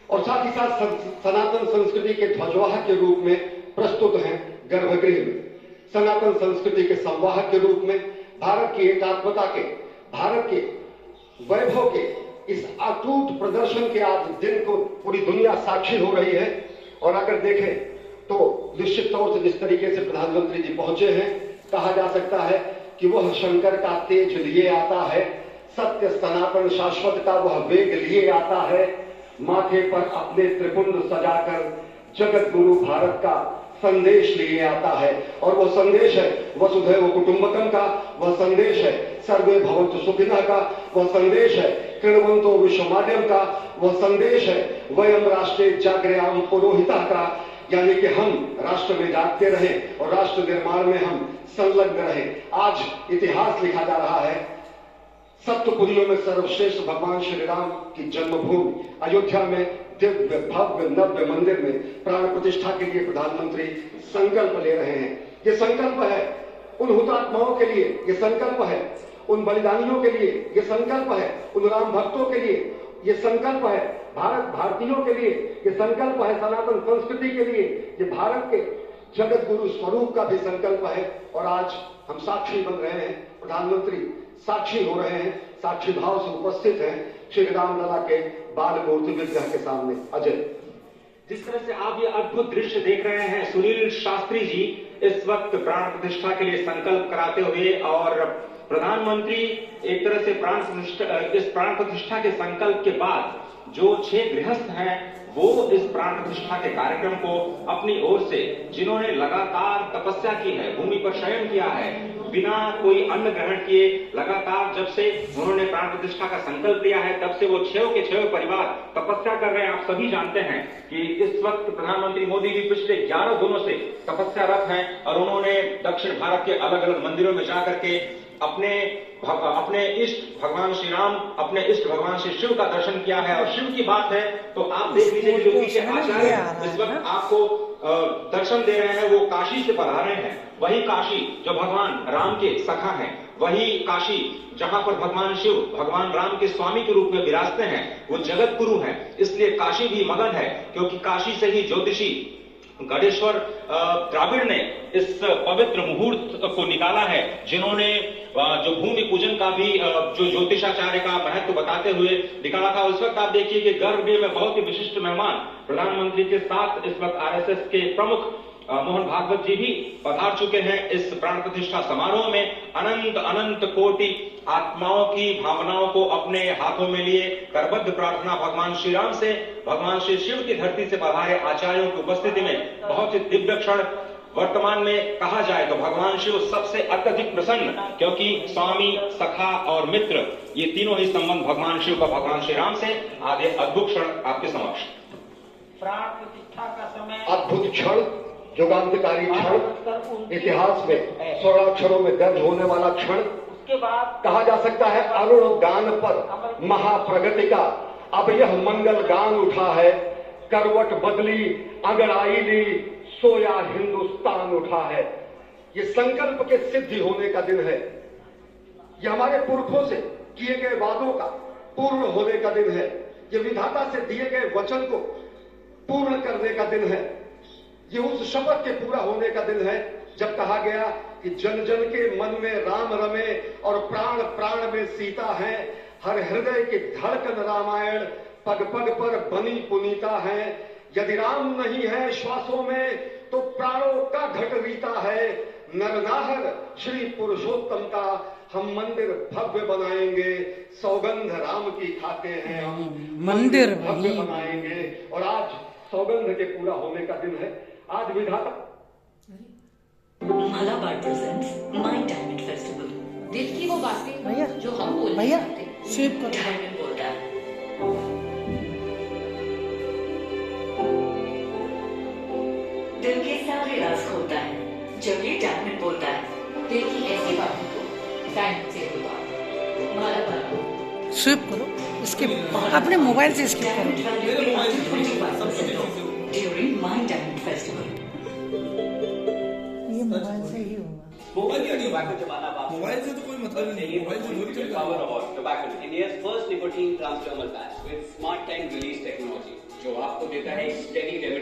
और साथ ही साथ सनातन संस्कृति के ध्वजवाहक के रूप में प्रस्तुत हैं गर्भगृह में। सनातन संस्कृति के संवाहक के रूप में भारत की एकात्मता के, भारत के वैभव के इस अटूट प्रदर्शन के आज दिन को पूरी दुनिया साक्षी हो रही है। और अगर देखें तो निश्चित तौर से जिस तरीके से प्रधानमंत्री जी पहुंचे हैं, कहा जा सकता है कि वह शंकर का तेज लिए आता है, सत्य सनातन शाश्वत का वह वेग लिए आता है, माथे पर अपने त्रिपुंड सजाकर जगत गुरु भारत का संदेश लिए आता है। और वह संदेश है वसुधैव कुटुंबकम का, वह संदेश है सर्वे भवन्तु सुखिनः का, वह संदेश है कृण्वन्तो विश्वमाद्यम का, वह संदेश है वयम राष्ट्रे जागर्याम पुरोहितः का, यानी कि हम राष्ट्र में जागते रहें और राष्ट्र निर्माण में हम संलग्न रहें। आज इतिहास लिखा जा रहा है। सप्तपुरियों में सर्वश्रेष्ठ भगवान श्री राम की जन्मभूमि अयोध्या में दिव्य भव्य नव्य मंदिर में प्राण प्रतिष्ठा के लिए प्रधानमंत्री संकल्प ले रहे हैं। ये संकल्प है उन हुतात्माओं के लिए, ये संकल्प है उन बलिदानियों के लिए, ये संकल्प है उन राम भक्तों के लिए, ये संकल्प है भारत भारतीयों के लिए, ये संकल्प है सनातन संस्कृति के लिए, ये भारत के जगत गुरु स्वरूप का भी संकल्प है। और आज हम साक्षी बन रहे हैं, प्रधानमंत्री साक्षी हो रहे हैं, साक्षी भाव से उपस्थित हैं श्री रामलला के बाल मूर्ति विग्रह के सामने। अजय, जिस तरह से आप ये अद्भुत दृश्य देख रहे हैं, सुनील शास्त्री जी इस वक्त प्राण प्रतिष्ठा के लिए संकल्प कराते हुए और प्रधानमंत्री एक तरह से इस प्राण प्रतिष्ठा के संकल्प के बाद जो 6 गृहस्थ हैं वो इस प्राण प्रतिष्ठा के कार्यक्रम को अपनी ओर से, जिन्होंने लगातार तपस्या की है, भूमि पर शयन किया है, बिना कोई अन्न ग्रहण किए लगातार जब से उन्होंने प्राण प्रतिष्ठा का संकल्प लिया है तब से वो 6 के 6 परिवार तपस्या कर रहे हैं। आप सभी जानते हैं कि इस वक्त प्रधानमंत्री मोदी जी पिछले 11 दिनों से तपस्यारत हैं और उन्होंने दक्षिण भारत के अलग अलग मंदिरों में जाकर के अपने इष्ट भगवान श्री राम, अपने इष्ट भगवान श्री शिव का दर्शन किया है। और शिव की बात है तो आप देख लीजिए कि जो पीछे आचार्य इस वक्त आपको दर्शन दे रहे हैं वो काशी से पधारे हैं। वही काशी जो भगवान राम के सखा हैं, वही काशी जहां पर भगवान शिव भगवान राम के स्वामी के रूप में विराजते हैं, वो जगत गुरु हैं। इसलिए काशी भी मगन है, क्योंकि काशी से ही ज्योतिषी गणेश्वर द्राविड़ ने इस पवित्र मुहूर्त को निकाला है, जिन्होंने जो भूमि पूजन का भी जो ज्योतिषाचार्य का महत्व बताते हुए निकाला था। उस वक्त आप देखिए कि गर्भगृह में बहुत ही विशिष्ट मेहमान प्रधानमंत्री के साथ इस वक्त आरएसएस के प्रमुख मोहन भागवत जी भी पधार चुके हैं। इस प्राण प्रतिष्ठा समारोह में अनंत अनंत कोटि आत्माओं की भावनाओं को अपने हाथों में लिए करबद्ध प्रार्थना भगवान श्री राम से, भगवान श्री शिव की धरती से पधारे आचार्यों की उपस्थिति में बहुत ही दिव्य क्षण। वर्तमान में कहा जाए तो भगवान शिव सबसे अत्यधिक प्रसन्न, क्योंकि स्वामी, सखा और मित्र ये तीनों ही संबंध भगवान शिव का भगवान श्री राम से। आज ये अद्भुत क्षण आपके समक्ष। प्राण प्रतिष्ठा का समय अद्भुत क्षण, युगांतकारी क्षण, इतिहास में 16 अक्षरों में दर्ज होने वाला क्षण। उसके बाद कहा जा सकता है अरुण गान पर महाप्रगति का अब यह मंगल गान उठा है, करवट बदली अंगड़ाई ली सोया हिंदुस्तान उठा है। ये संकल्प के सिद्धि होने का दिन है, ये हमारे पुरखों से किए गए वादों का पूर्ण होने का दिन है, ये विधाता से दिए गए वचन को पूर्ण करने का दिन है, ये उस शपथ के पूरा होने का दिन है जब कहा गया कि जन जन के मन में राम रमे और प्राण प्राण में सीता है, हर हृदय की धड़कन रामायण पग पग पर बनी पुनीता है। यदि राम नहीं है श्वासों में तो प्राणों का घट रीता है। नरनाहर श्री पुरुषोत्तम का हम मंदिर भव्य बनाएंगे, सौगंध राम की खाते हैं हम मंदिर भव्य बनाएंगे। और आज सौगंध के पूरा होने का दिन है। आज विधाता Malabar presents my diamond festival. दिल की वो बातें जो हम बोलते हैं, शेप का डायमंड बोलता है। दिल के सारे राज खोलता है जब ये डायमंड बोलता है। दिल की ऐसी बातों को डायमंड से बोलता। मलाबार स्विप करो, इसके अपने मोबाइल से स्किप करो। During my diamond festival. ये मोबाइल से ही होगा। मोबाइल से तो कोई मतलब नहीं। मोबाइल से बोल चल power of tobacco, India's first nicotine transdermal patch with smart 10 release technology, जो आपको देता है स्टडी